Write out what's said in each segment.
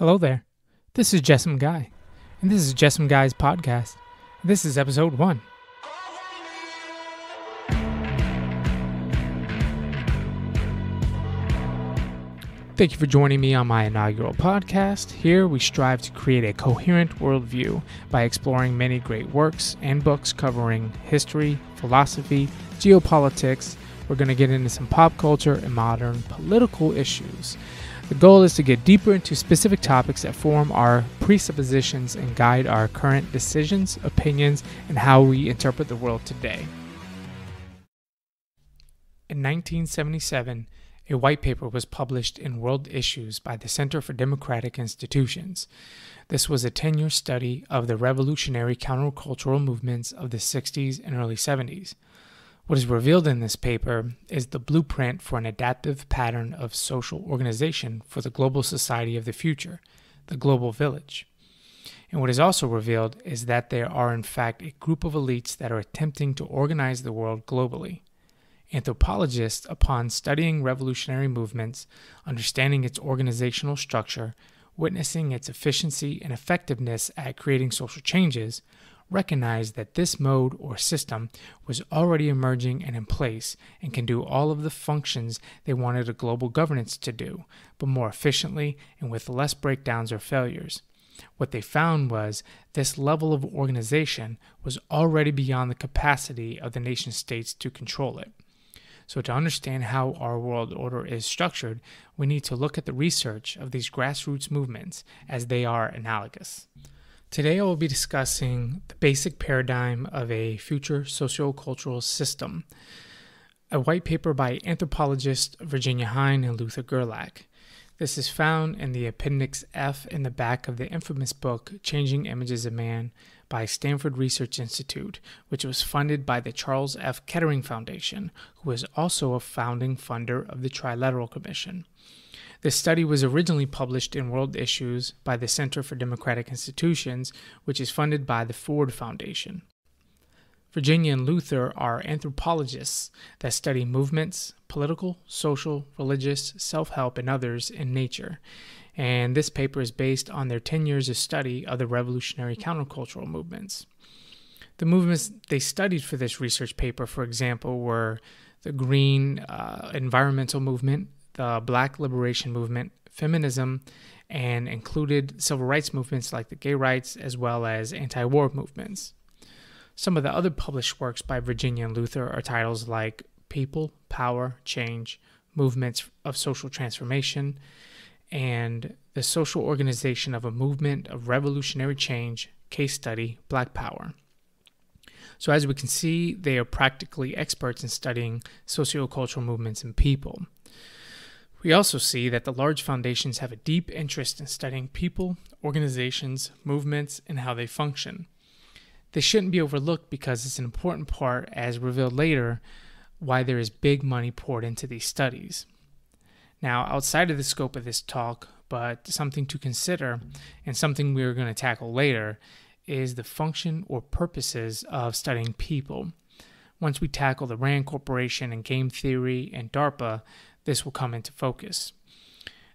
Hello there. This is Jessum Guy, and this is Jessum Guy's podcast. This is episode 1. Thank you for joining me on my inaugural podcast. Here we strive to create a coherent worldview by exploring many great works and books covering history, philosophy, geopolitics. We're going to get into some pop culture and modern political issues. The goal is to get deeper into specific topics that form our presuppositions and guide our current decisions, opinions, and how we interpret the world today. In 1977, a white paper was published in World Issues by the Center for Democratic Institutions. This was a 10-year study of the revolutionary countercultural movements of the 60s and early 70s. What is revealed in this paper is the blueprint for an adaptive pattern of social organization for the global society of the future, the global village. And what is also revealed is that there are in fact a group of elites that are attempting to organize the world globally. Anthropologists, upon studying revolutionary movements, understanding its organizational structure, witnessing its efficiency and effectiveness at creating social changes, recognize that this mode or system was already emerging and in place and can do all of the functions they wanted a global governance to do, but more efficiently and with less breakdowns or failures. What they found was this level of organization was already beyond the capacity of the nation states to control it. So to understand how our world order is structured, we need to look at the research of these grassroots movements as they are analogous. Today I will be discussing the basic paradigm of a future socio-cultural system, a white paper by anthropologists Virginia Hine and Luther Gerlach. This is found in the Appendix F in the back of the infamous book Changing Images of Man by Stanford Research Institute, which was funded by the Charles F. Kettering Foundation, who is also a founding funder of the Trilateral Commission. This study was originally published in World Issues by the Center for Democratic Institutions, which is funded by the Ford Foundation. Virginia and Luther are anthropologists that study movements, political, social, religious, self-help, and others in nature. And this paper is based on their 10 years of study of the revolutionary countercultural movements. The movements they studied for this research paper, for example, were the Green Environmental Movement, the Black Liberation Movement, feminism, and included civil rights movements like the gay rights as well as anti-war movements. Some of the other published works by Virginia and Luther are titles like People, Power, Change, Movements of Social Transformation, and The Social Organization of a Movement of Revolutionary Change, Case Study, Black Power. So as we can see, they are practically experts in studying sociocultural movements and people. We also see that the large foundations have a deep interest in studying people, organizations, movements, and how they function. This shouldn't be overlooked because it's an important part, as revealed later, why there is big money poured into these studies. Now, outside of the scope of this talk, but something to consider, and something we're going to tackle later, is the function or purposes of studying people. Once we tackle the RAND Corporation and game theory and DARPA, this will come into focus.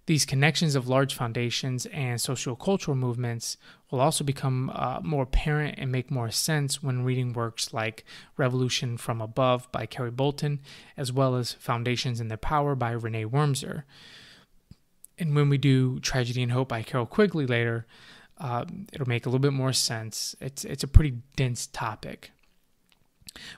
These connections of large foundations and sociocultural movements will also become more apparent and make more sense when reading works like Revolution from Above by Carrie Bolton, as well as Foundations and Their Power by Renee Wormser. And when we do Tragedy and Hope by Carol Quigley later, it'll make a little bit more sense. It's a pretty dense topic.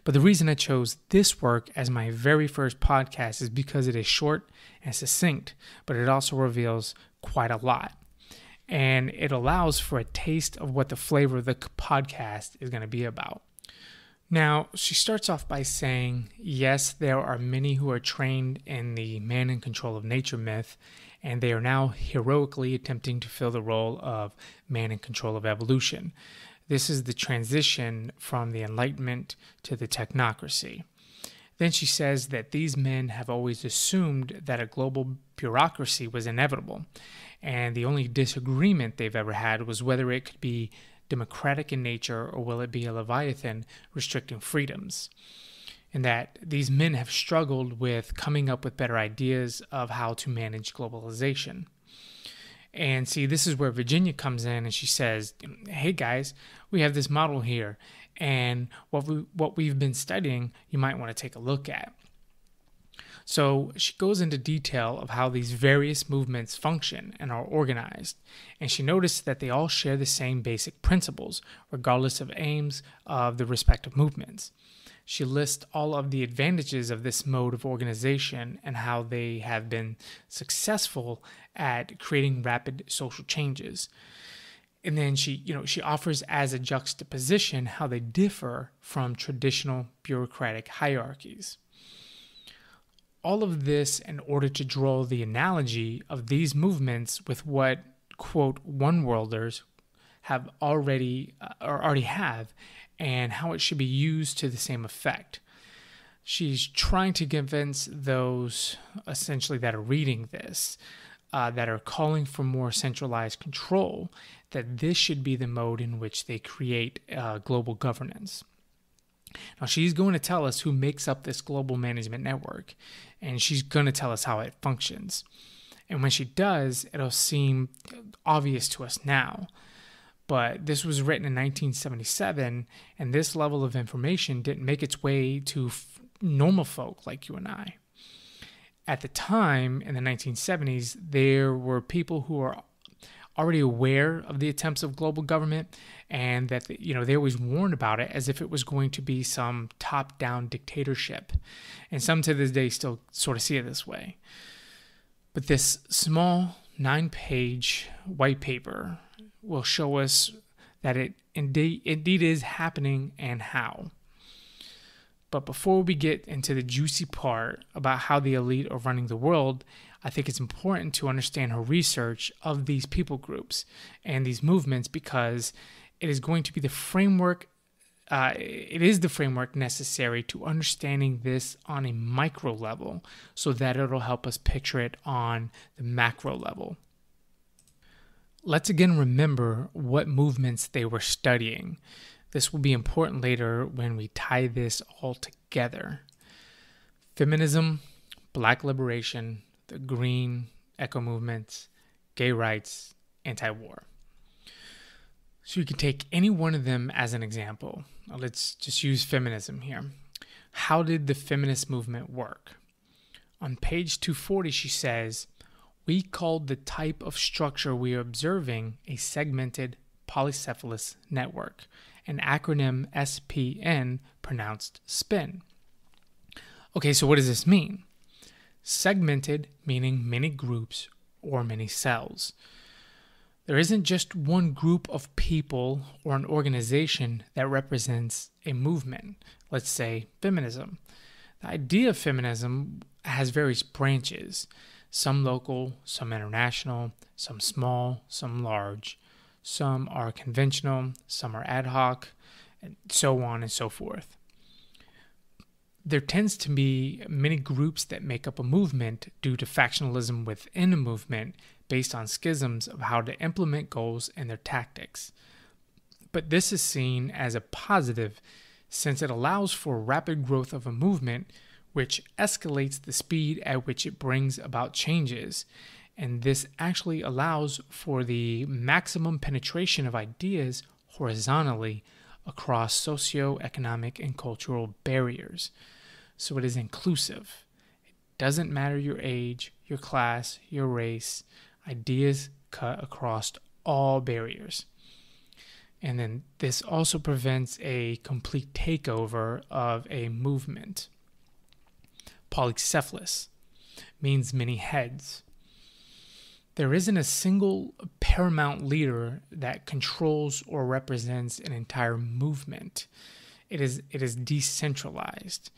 But the reason I chose this work as my very first podcast is because it is short and succinct, but it also reveals quite a lot. And it allows for a taste of what the flavor of the podcast is going to be about. Now, she starts off by saying, yes, there are many who are trained in the man in control of nature myth, and they are now heroically attempting to fill the role of man in control of evolution. This is the transition from the Enlightenment to the technocracy. Then she says that these men have always assumed that a global bureaucracy was inevitable, and the only disagreement they've ever had was whether it could be democratic in nature or will it be a leviathan restricting freedoms. And that these men have struggled with coming up with better ideas of how to manage globalization. And see, this is where Virginia comes in, and she says, hey guys, we have this model here, and what we've been studying, you might want to take a look at. So she goes into detail of how these various movements function and are organized, and she noticed that they all share the same basic principles, regardless of aims of the respective movements. She lists all of the advantages of this mode of organization and how they have been successful at creating rapid social changes. And then she offers as a juxtaposition how they differ from traditional bureaucratic hierarchies. All of this in order to draw the analogy of these movements with what, quote, one-worlders have already have, and how it should be used to the same effect. She's trying to convince those essentially that are reading this, that are calling for more centralized control, that this should be the mode in which they create global governance. Now, she's going to tell us who makes up this global management network, and she's going to tell us how it functions. And when she does, it'll seem obvious to us now. But this was written in 1977, and this level of information didn't make its way to normal folk like you and I. At the time, in the 1970s, there were people who were already aware of the attempts of global government, and that they always warned about it as if it was going to be some top-down dictatorship. And some to this day still sort of see it this way. But this small 9-page white paper will show us that it indeed is happening and how. But before we get into the juicy part about how the elite are running the world, I think it's important to understand her research of these people groups and these movements, because it is going to be the framework. It is the framework necessary to understanding this on a micro level, so that it'll help us picture it on the macro level. Let's again remember what movements they were studying. This will be important later when we tie this all together. Feminism, Black liberation, the Green, eco movements, gay rights, anti-war. So you can take any one of them as an example. Let's just use feminism here. How did the feminist movement work? On page 240, she says, we called the type of structure we are observing a segmented polycephalous network, an acronym SPN, pronounced SPIN. Okay, so what does this mean? Segmented meaning many groups or many cells. There isn't just one group of people or an organization that represents a movement, let's say feminism. The idea of feminism has various branches, some local, some international, some small, some large. Some are conventional, some are ad hoc, and so on and so forth. There tends to be many groups that make up a movement due to factionalism within a movement based on schisms of how to implement goals and their tactics. But this is seen as a positive since it allows for rapid growth of a movement, which escalates the speed at which it brings about changes. And this actually allows for the maximum penetration of ideas horizontally across socio-economic and cultural barriers. So it is inclusive. It doesn't matter your age, your class, your race. Ideas cut across all barriers. And then this also prevents a complete takeover of a movement. Polycephalous means many heads. There isn't a single paramount leader that controls or represents an entire movement. It is decentralized.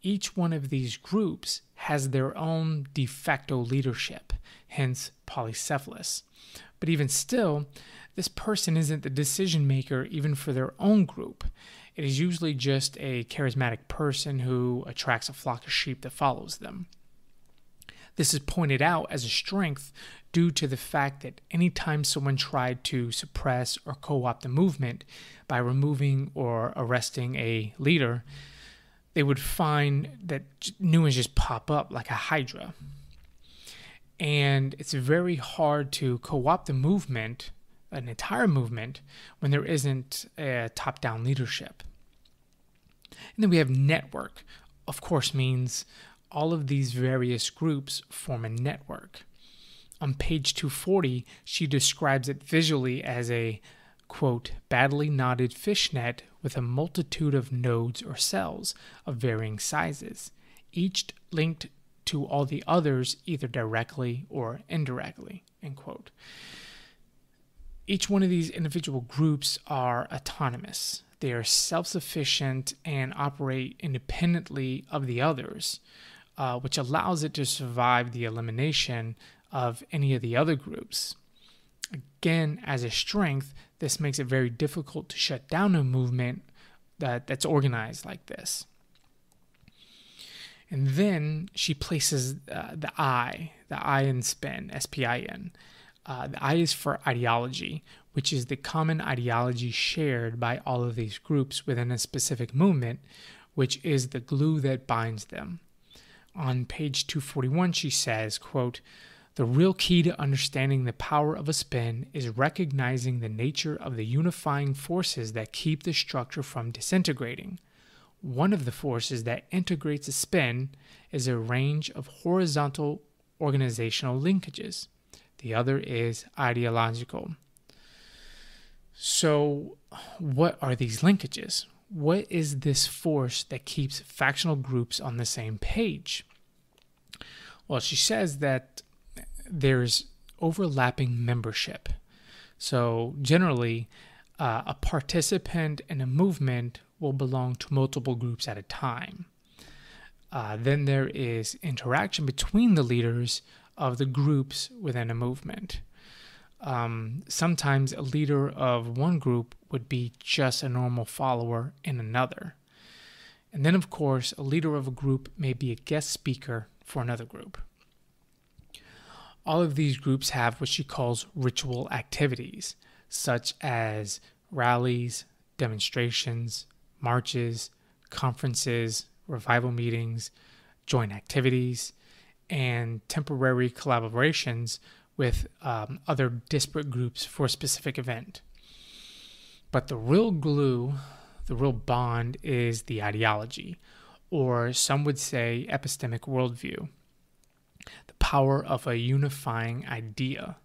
Each one of these groups has their own de facto leadership, hence polycephalous. But even still, this person isn't the decision maker even for their own group. It is usually just a charismatic person who attracts a flock of sheep that follows them. This is pointed out as a strength due to the fact that anytime someone tried to suppress or co-opt a movement by removing or arresting a leader, they would find that new ones just pop up like a hydra. And it's very hard to co-opt a movement, an entire movement, when there isn't a top-down leadership. And then we have network. Of course, means all of these various groups form a network. On page 240, she describes it visually as a, quote, badly knotted fishnet with a multitude of nodes or cells of varying sizes, each linked to all the others either directly or indirectly, end quote. Each one of these individual groups are autonomous. They are self-sufficient and operate independently of the others, which allows it to survive the elimination of any of the other groups. Again, as a strength, this makes it very difficult to shut down a movement that's organized like this. And then she places the I in SPIN, S-P-I-N. The I is for ideology, which is the common ideology shared by all of these groups within a specific movement, which is the glue that binds them. On page 241, she says, quote, the real key to understanding the power of a spin is recognizing the nature of the unifying forces that keep the structure from disintegrating. One of the forces that integrates a spin is a range of horizontal organizational linkages. The other is ideological. So, what are these linkages? What is this force that keeps factional groups on the same page? Well, she says that there's overlapping membership. So, generally, a participant in a movement will belong to multiple groups at a time. Then there is interaction between the leaders of the groups within a movement. Sometimes a leader of one group would be just a normal follower in another. And then, of course, a leader of a group may be a guest speaker for another group. All of these groups have what she calls ritual activities, such as rallies, demonstrations, marches, conferences, revival meetings, joint activities, and temporary collaborations with other disparate groups for a specific event. But the real glue, the real bond, is the ideology, or some would say epistemic worldview, the power of a unifying idea.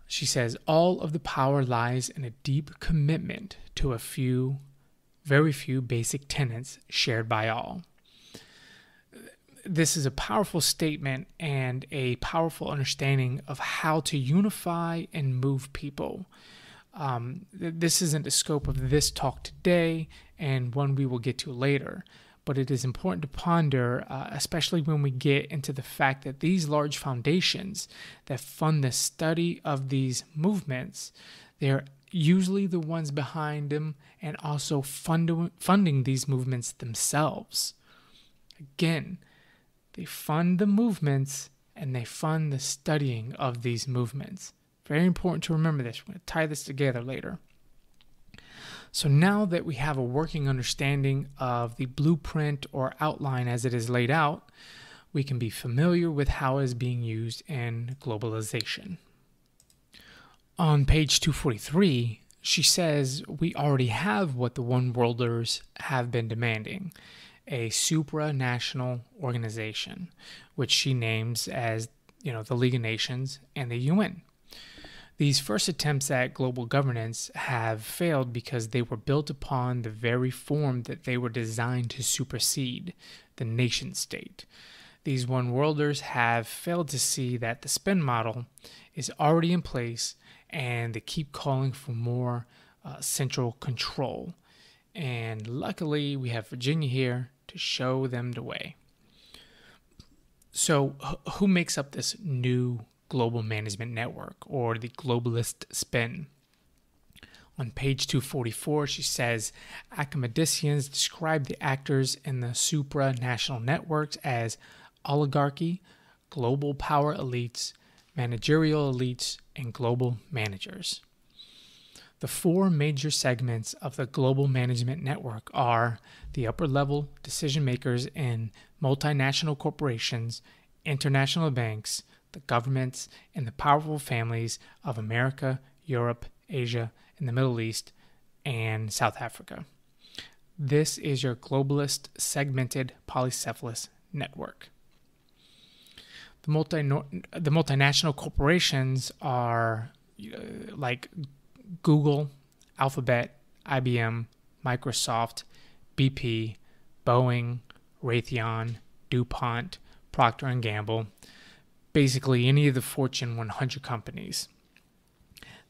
She says all of the power lies in a deep commitment to very few basic tenets shared by all. This is a powerful statement and a powerful understanding of how to unify and move people. This isn't the scope of this talk today, and one we will get to later, but it is important to ponder, especially when we get into the fact that these large foundations that fund the study of these movements, they're usually the ones behind them and also funding these movements themselves. Again, they fund the movements and they fund the studying of these movements. Very important to remember this. We're going to tie this together later. So now that we have a working understanding of the blueprint or outline as it is laid out, we can be familiar with how it is being used in globalization. On page 243, she says we already have what the One Worlders have been demanding, a supranational organization, which she names as, the League of Nations and the UN. These first attempts at global governance have failed because they were built upon the very form that they were designed to supersede, the nation state. These One Worlders have failed to see that the spin model is already in place, and they keep calling for more central control. And luckily, we have Virginia here to show them the way. So, who makes up this new global management network, or the globalist spin? On page 244, she says, academicians describe the actors in the supranational networks as oligarchy, global power elites, managerial elites, and global managers. The four major segments of the global management network are the upper-level decision makers in multinational corporations international banks, the governments, and the powerful families of America, Europe, Asia, and the Middle East, and South Africa. This is your globalist segmented polycephalous network. The multinational corporations are like Google, Alphabet, IBM, Microsoft, BP, Boeing, Raytheon, DuPont, Procter & Gamble, basically any of the Fortune 100 companies.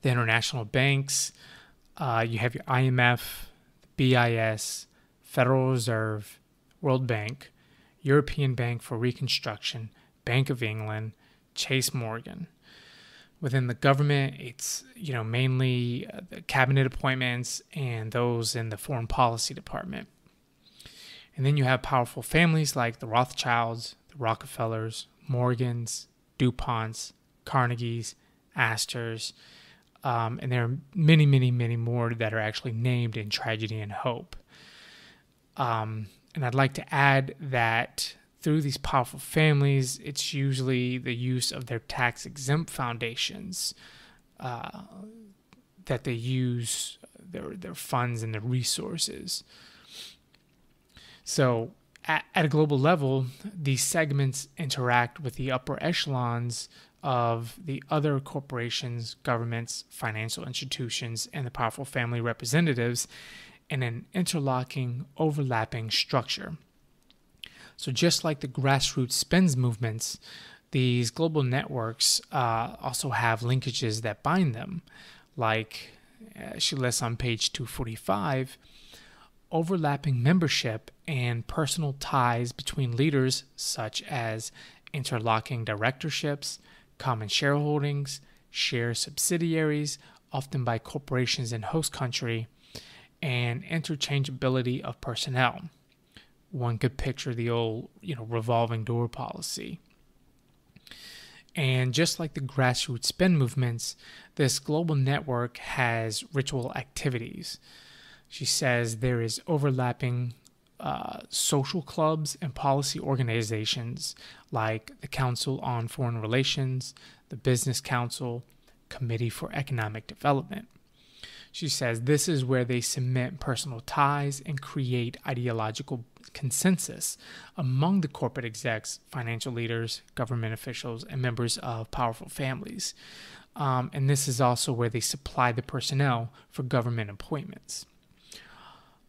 The international banks, you have your IMF, BIS, Federal Reserve, World Bank, European Bank for Reconstruction, Bank of England, Chase Morgan. Within the government, it's mainly the cabinet appointments and those in the foreign policy department. And then you have powerful families like the Rothschilds, the Rockefellers, Morgans, DuPonts, Carnegies, Astors, and there are many, many, many more that are actually named in Tragedy and Hope. And I'd like to add that through these powerful families, it's usually the use of their tax-exempt foundations that they use their funds and their resources. So at a global level, these segments interact with the upper echelons of the other corporations, governments, financial institutions, and the powerful family representatives in an interlocking, overlapping structure. So just like the grassroots spends movements, these global networks also have linkages that bind them, like she lists on page 245, overlapping membership and personal ties between leaders such as interlocking directorships, common shareholdings, share subsidiaries, often by corporations in host country, and interchangeability of personnel. One could picture the old, revolving door policy. And just like the grassroots spend movements, this global network has ritual activities. She says there is overlapping social clubs and policy organizations like the Council on Foreign Relations, the Business Council, Committee for Economic Development. She says this is where they cement personal ties and create ideological consensus among the corporate execs, financial leaders, government officials, and members of powerful families. And this is also where they supply the personnel for government appointments.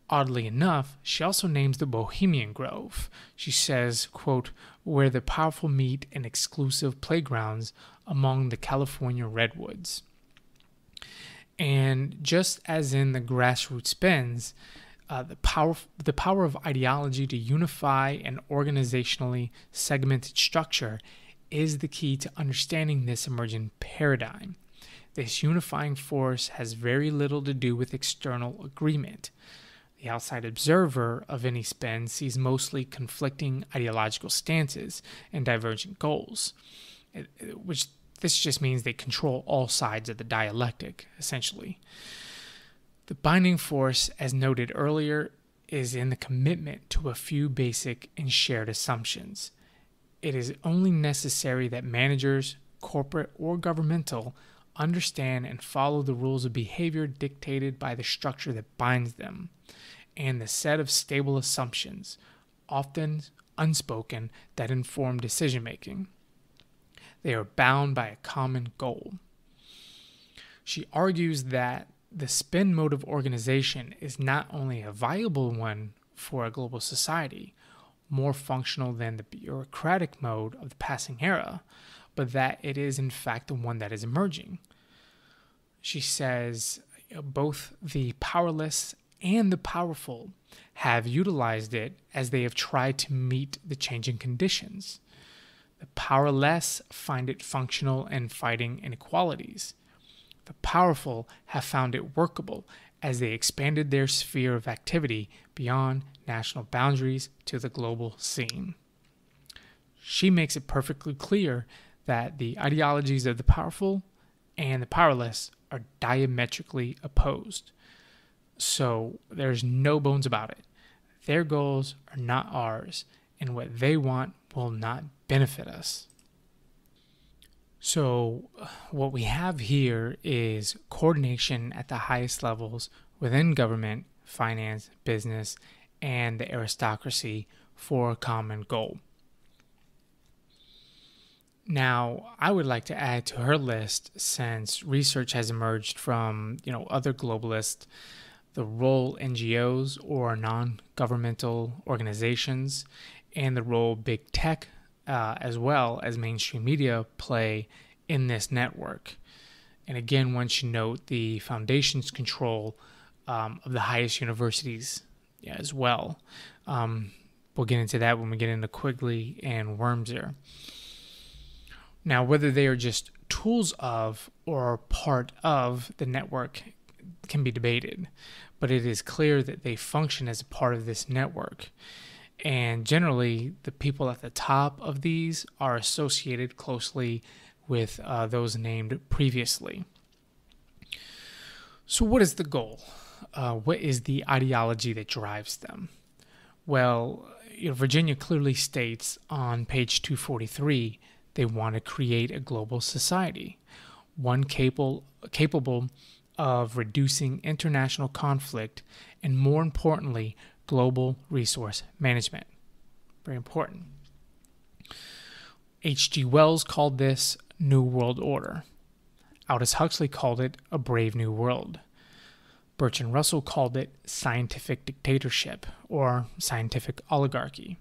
Oddly enough, she also names the Bohemian Grove. She says, quote, where the powerful meet in exclusive playgrounds among the California redwoods. And just as in the grassroots spends, the power of ideology to unify an organizationally segmented structure is the key to understanding this emerging paradigm. This unifying force has very little to do with external agreement. The outside observer of any spend sees mostly conflicting ideological stances and divergent goals, which this just means they control all sides of the dialectic, essentially. The binding force, as noted earlier, is in the commitment to a few basic and shared assumptions. It is only necessary that managers, corporate or governmental, understand and follow the rules of behavior dictated by the structure that binds them, and the set of stable assumptions, often unspoken, that inform decision-making. They are bound by a common goal. She argues that the spend mode of organization is not only a viable one for a global society, more functional than the bureaucratic mode of the passing era, but that it is in fact the one that is emerging. She says both the powerless and the powerful have utilized it as they have tried to meet the changing conditions. The powerless find it functional in fighting inequalities. The powerful have found it workable as they expanded their sphere of activity beyond national boundaries to the global scene. She makes it perfectly clear that the ideologies of the powerful and the powerless are diametrically opposed. So there's no bones about it. Their goals are not ours, and what they want, will not benefit us. So what we have here is coordination at the highest levels within government, finance, business, and the aristocracy for a common goal. Now, I would like to add to her list, since research has emerged from, other globalists, the role NGOs or non-governmental organizations and the role big tech as well as mainstream media play in this network. And again, one should note the foundation's control of the highest universities as well. We'll get into that when we get into Quigley and Wormser. Now, whether they are just tools of or part of the network can be debated, but it is clear that they function as a part of this network. And generally, the people at the top of these are associated closely with those named previously. So what is the goal? What is the ideology that drives them? Well, Virginia clearly states on page 243 they want to create a global society, one capable of reducing international conflict and, more importantly, global resource management. Very important. H.G. Wells called this New World Order. Aldous Huxley called it A Brave New World. Bertrand Russell called it scientific dictatorship or scientific oligarchy.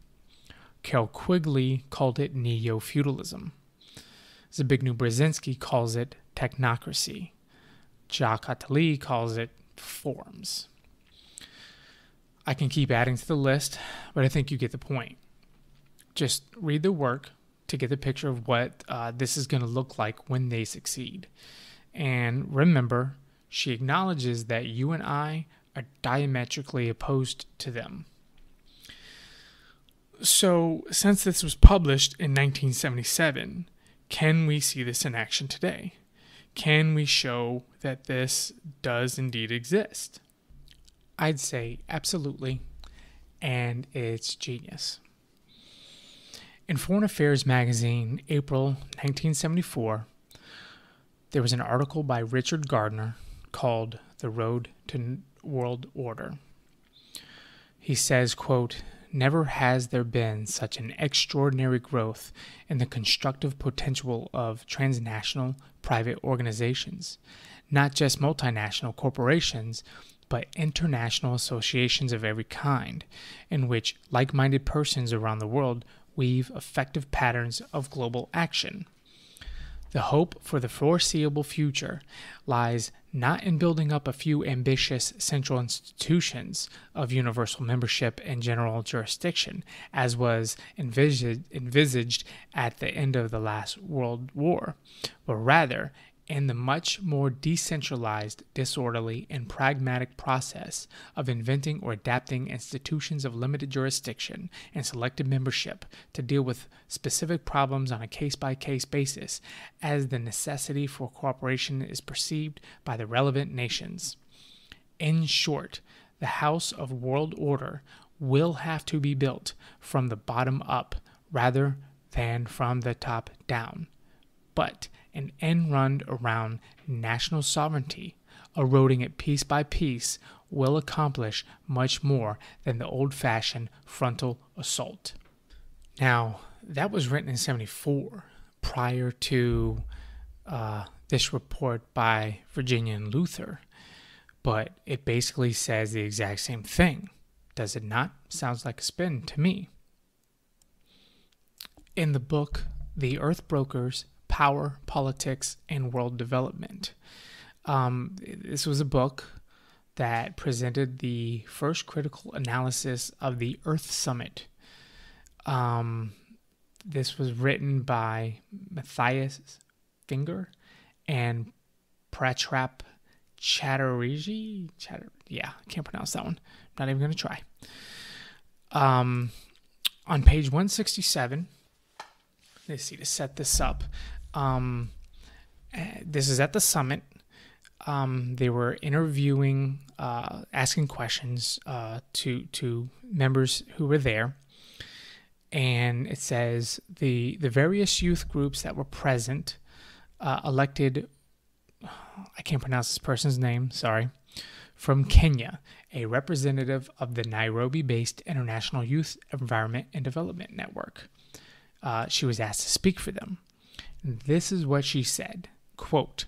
Carroll Quigley called it neo-feudalism. Zbigniew Brzezinski calls it technocracy. Jacques Attali calls it forms. I can keep adding to the list, but I think you get the point. Just read the work to get the picture of what this is going to look like when they succeed. And remember, she acknowledges that you and I are diametrically opposed to them. So, since this was published in 1977, can we see this in action today? Can we show that this does indeed exist? I'd say absolutely, and it's genius. In Foreign Affairs magazine, April 1974, there was an article by Richard Gardner called The Road to World Order. He says, quote, "Never has there been such an extraordinary growth in the constructive potential of transnational private organizations, not just multinational corporations, but international associations of every kind, in which like-minded persons around the world weave effective patterns of global action. The hope for the foreseeable future lies not in building up a few ambitious central institutions of universal membership and general jurisdiction, as was envisaged at the end of the last World War, but rather in the much more decentralized, disorderly, and pragmatic process of inventing or adapting institutions of limited jurisdiction and selective membership to deal with specific problems on a case-by-case basis as the necessity for cooperation is perceived by the relevant nations. In short, the House of World Order will have to be built from the bottom up rather than from the top down. But an end run around national sovereignty, eroding it piece by piece, will accomplish much more than the old-fashioned frontal assault." Now, that was written in 1974, prior to this report by Virginia and Luther, but it basically says the exact same thing. Does it not? Sounds like a spin to me. In the book, The Earth Brokers, Power, Politics, and World Development. This was a book that presented the first critical analysis of the Earth Summit. This was written by Matthias Finger and Pratrap Chatterjee. I can't pronounce that one. I'm not even going to try. On page 167, let's see, to set this up. This is at the summit. They were interviewing, asking questions to members who were there. And it says the various youth groups that were present elected, I can't pronounce this person's name, sorry, from Kenya, a representative of the Nairobi-based International Youth Environment and Development Network. She was asked to speak for them. This is what she said, quote,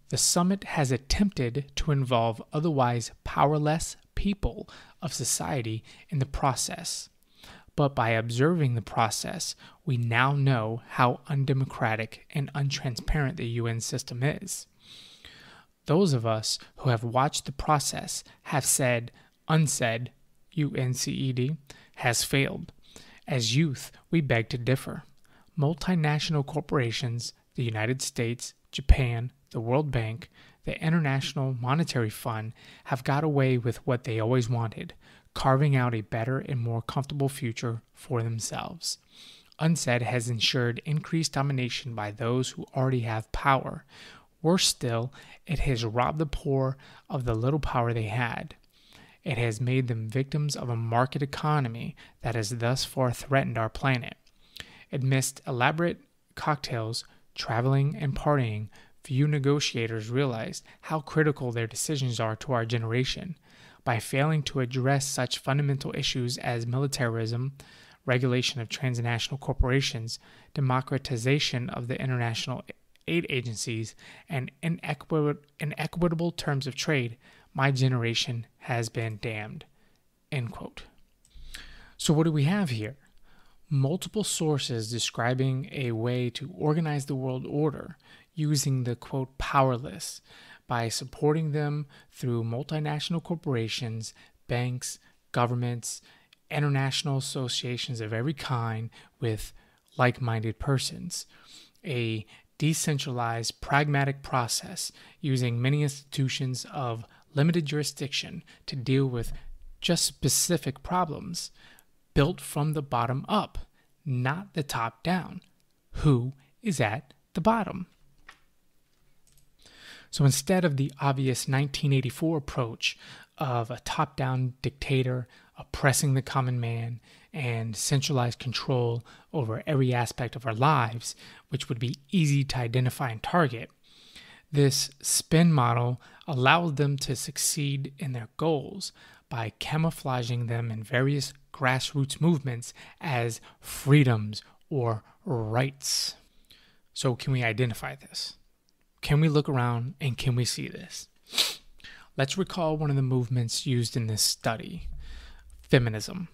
"The summit has attempted to involve otherwise powerless people of society in the process. But by observing the process, we now know how undemocratic and untransparent the UN system is. Those of us who have watched the process have said, UNCED, UNCED, has failed. As youth, we beg to differ. Multinational corporations, the United States, Japan, the World Bank, the International Monetary Fund have got away with what they always wanted, carving out a better and more comfortable future for themselves. UNCED has ensured increased domination by those who already have power. Worse still, it has robbed the poor of the little power they had. It has made them victims of a market economy that has thus far threatened our planet. Amidst elaborate cocktails, traveling, and partying, few negotiators realized how critical their decisions are to our generation. By failing to address such fundamental issues as militarism, regulation of transnational corporations, democratization of the international aid agencies, and inequitable terms of trade, my generation has been damned." End quote. So what do we have here? Multiple sources describing a way to organize the world order using the, quote, powerless by supporting them through multinational corporations, banks, governments, international associations of every kind with like-minded persons. A decentralized, pragmatic process using many institutions of limited jurisdiction to deal with just specific problems, built from the bottom up, not the top down. Who is at the bottom? So instead of the obvious 1984 approach of a top-down dictator oppressing the common man and centralized control over every aspect of our lives, which would be easy to identify and target, this spin model allows them to succeed in their goals by camouflaging them in various grassroots movements as freedoms or rights. So can we identify this? Can we look around and can we see this? Let's recall one of the movements used in this study, feminism.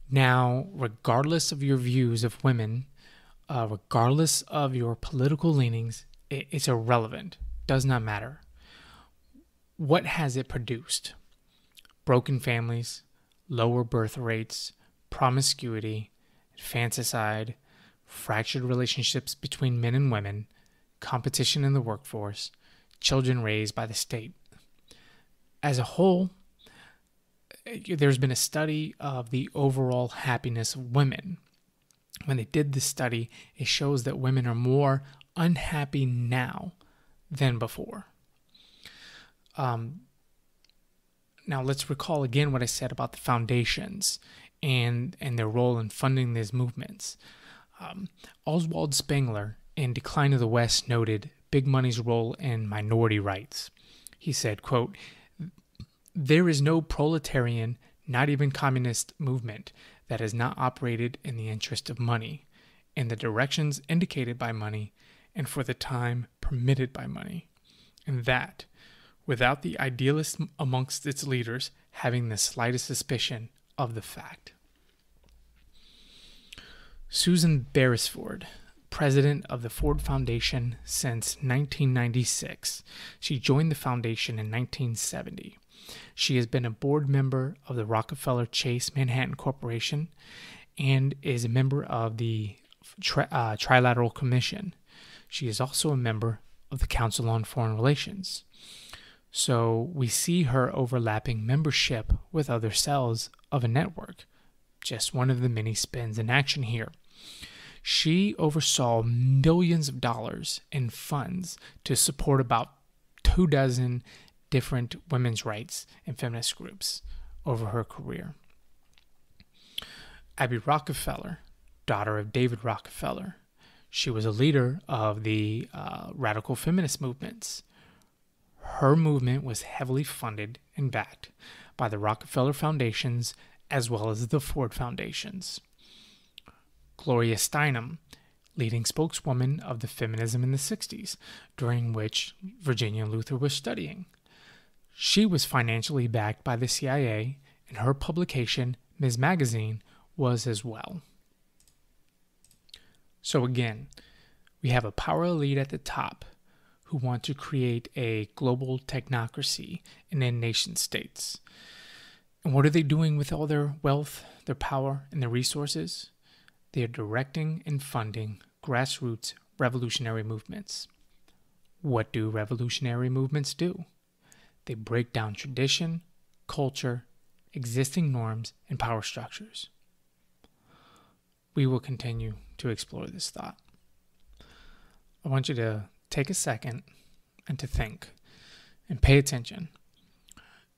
Now, regardless of your views of women, regardless of your political leanings, it's irrelevant, does not matter. What has it produced? Broken families, lower birth rates, promiscuity, infanticide, fractured relationships between men and women, competition in the workforce, children raised by the state. As a whole, there's been a study of the overall happiness of women. When they did this study, it shows that women are more unhappy now than before. Now let's recall again what I said about the foundations and their role in funding these movements. Oswald Spengler in Decline of the West noted big money's role in minority rights. He said, quote, "There is no proletarian, not even communist movement that has not operated in the interest of money, in the directions indicated by money, and for the time permitted by money, and that, without the idealist amongst its leaders having the slightest suspicion of the fact." Susan Beresford, president of the Ford Foundation since 1996. She joined the foundation in 1970. She has been a board member of the Rockefeller Chase Manhattan Corporation and is a member of the Trilateral Commission. She is also a member of the Council on Foreign Relations. So we see her overlapping membership with other cells of a network. Just one of the many spins in action here. She oversaw millions of dollars in funds to support about 24 different women's rights and feminist groups over her career. Abby Rockefeller, daughter of David Rockefeller. She was a leader of the radical feminist movements. Her movement was heavily funded and backed by the Rockefeller Foundations as well as the Ford Foundations. Gloria Steinem, leading spokeswoman of the feminism in the 60s, during which Virginia Luther was studying. She was financially backed by the CIA, and her publication, Ms. Magazine, was as well. So again, we have a power elite at the top who want to create a global technocracy and then nation states. And what are they doing with all their wealth, their power, and their resources? They are directing and funding grassroots revolutionary movements. What do revolutionary movements do? They break down tradition, culture, existing norms, and power structures. We will continue to explore this thought. I want you to take a second and to think and pay attention.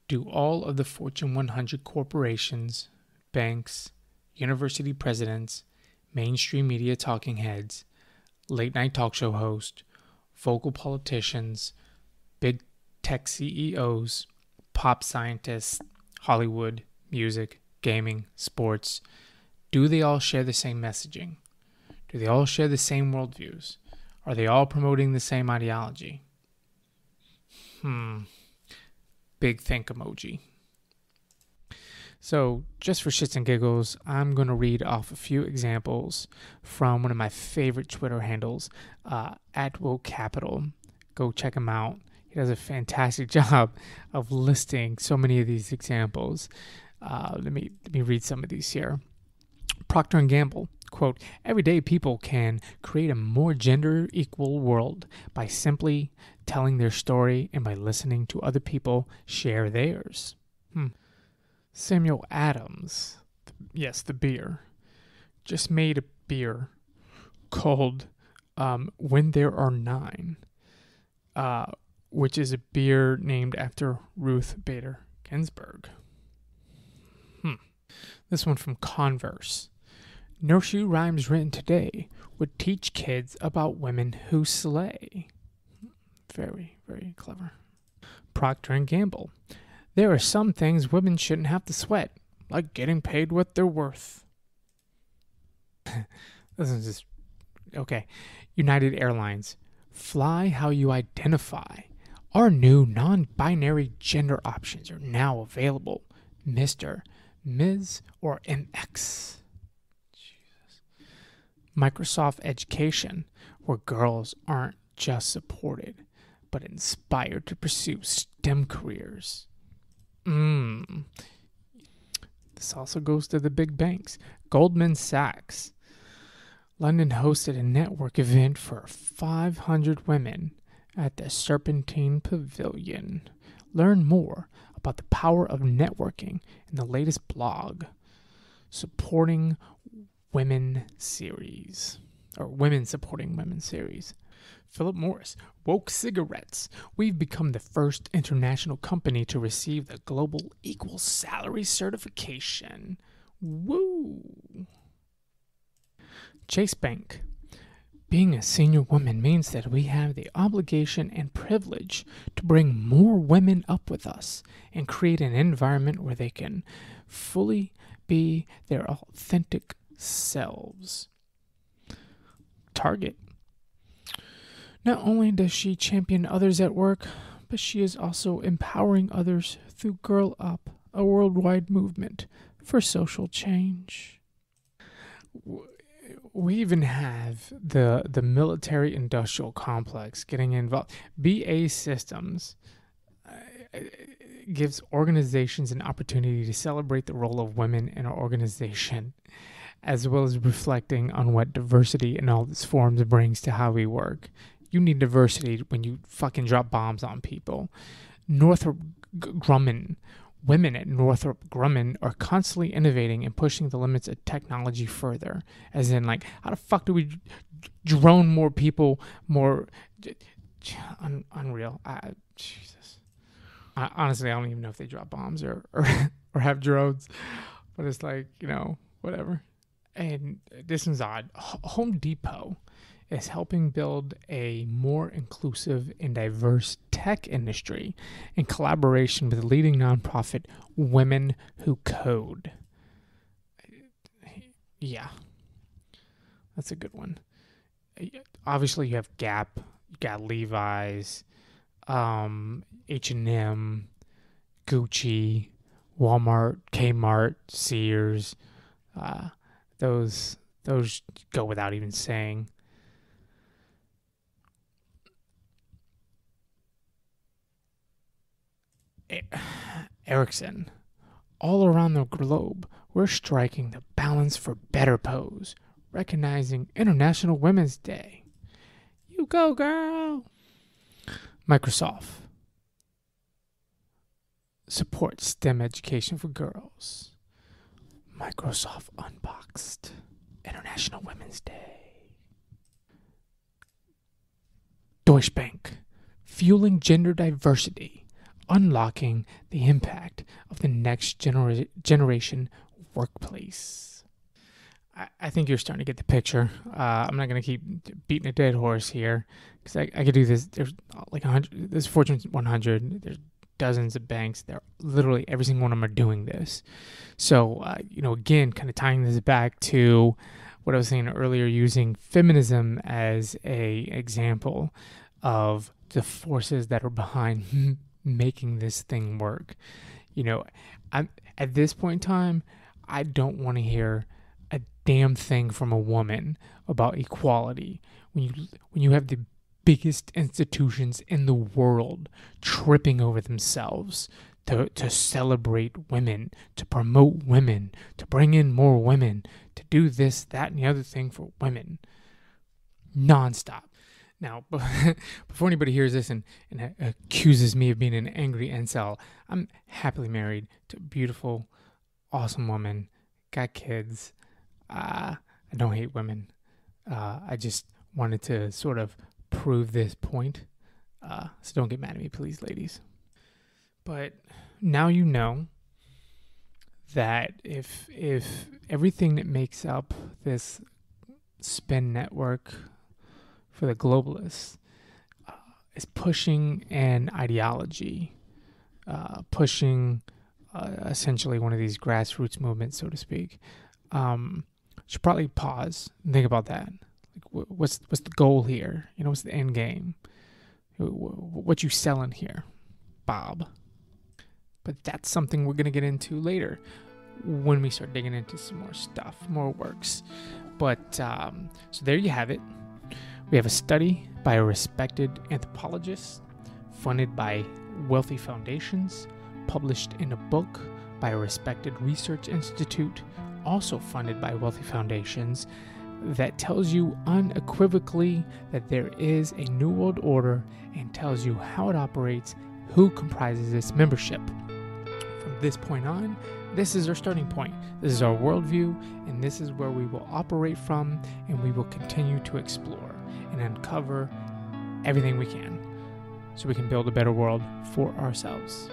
Do all of the Fortune 100 corporations, banks, university presidents, mainstream media talking heads, late-night talk show hosts, vocal politicians, big tech CEOs, pop scientists, Hollywood, music, gaming, sports, do they all share the same messaging? Do they all share the same worldviews? Are they all promoting the same ideology? Big think emoji. So, just for shits and giggles, I'm going to read off a few examples from one of my favorite Twitter handles, @WokeCapital. Go check him out. He does a fantastic job of listing so many of these examples. Let me read some of these here. Procter & Gamble, quote, "Everyday people can create a more gender-equal world by simply telling their story and by listening to other people share theirs." Samuel Adams, yes, the beer, just made a beer called When There Are Nine, which is a beer named after Ruth Bader Ginsburg. This one from Converse. Nursery rhymes written today would teach kids about women who slay. Very, very clever. Procter & Gamble. There are some things women shouldn't have to sweat, like getting paid what they're worth. This is just... Okay. United Airlines. Fly how you identify. Our new non-binary gender options are now available. Mr., Ms., or MX. Jesus. Microsoft Education, where girls aren't just supported, but inspired to pursue STEM careers. This also goes to the big banks. Goldman Sachs. London hosted a network event for 500 women at the Serpentine Pavilion. Learn more about the power of networking in the latest blog, Supporting Women series, or Women Supporting Women series. Philip Morris, Woke Cigarettes. We've become the first international company to receive the Global Equal Salary Certification. Woo! Chase Bank. Being a senior woman means that we have the obligation and privilege to bring more women up with us and create an environment where they can fully be their authentic selves. Target. Not only does she champion others at work, but she is also empowering others through Girl Up, a worldwide movement for social change. We even have the military-industrial complex getting involved. BA Systems gives organizations an opportunity to celebrate the role of women in our organization, as well as reflecting on what diversity in all its forms brings to how we work. You need diversity when you fucking drop bombs on people. Northrop Grumman. Women at Northrop Grumman are constantly innovating and pushing the limits of technology further. As in, like, how the fuck do we drone more people more... Unreal. Jesus. Honestly, I don't even know if they drop bombs or have drones. But it's like, whatever. And this is odd. Home Depot is helping build a more inclusive and diverse tech industry in collaboration with the leading nonprofit Women Who Code. Yeah, that's a good one. Obviously, you have Gap, you got Levi's, H&M, Gucci, Walmart, Kmart, Sears. Uh, those go without even saying. Ericsson. All around the globe, we're striking the balance for better pose, recognizing International Women's Day. You go, girl! Microsoft. Support STEM education for girls. Microsoft Unboxed. International Women's Day. Deutsche Bank. Fueling gender diversity. Unlocking the impact of the next generation workplace. I think you're starting to get the picture. I'm not going to keep beating a dead horse here because I could do this. There's like 100. There's Fortune 100. There's dozens of banks. They're literally every single one of them are doing this. So again, kind of tying this back to what I was saying earlier, using feminism as a example of the forces that are behind making this thing work. I'm at this point in time, I don't want to hear a damn thing from a woman about equality when you have the biggest institutions in the world tripping over themselves to celebrate women, to promote women, to bring in more women, to do this, that, and the other thing for women nonstop. Now, before anybody hears this and accuses me of being an angry incel, I'm happily married to a beautiful, awesome woman, got kids. I don't hate women. I just wanted to sort of prove this point. So don't get mad at me, please, ladies. But now you know that if everything that makes up this spin network for the globalists is pushing an ideology, pushing essentially one of these grassroots movements, so to speak, should probably pause and think about that. Like, what's the goal here? What's the end game? What you selling here, Bob? But that's something we're going to get into later when we start digging into some more stuff, more works. But so there you have it. We have a study by a respected anthropologist, funded by wealthy foundations, published in a book by a respected research institute, also funded by wealthy foundations, that tells you unequivocally that there is a New World Order and tells you how it operates, who comprises its membership. From this point on, this is our starting point. This is our worldview, and this is where we will operate from, and we will continue to explore and uncover everything we can so we can build a better world for ourselves.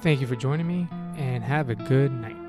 Thank you for joining me, and have a good night.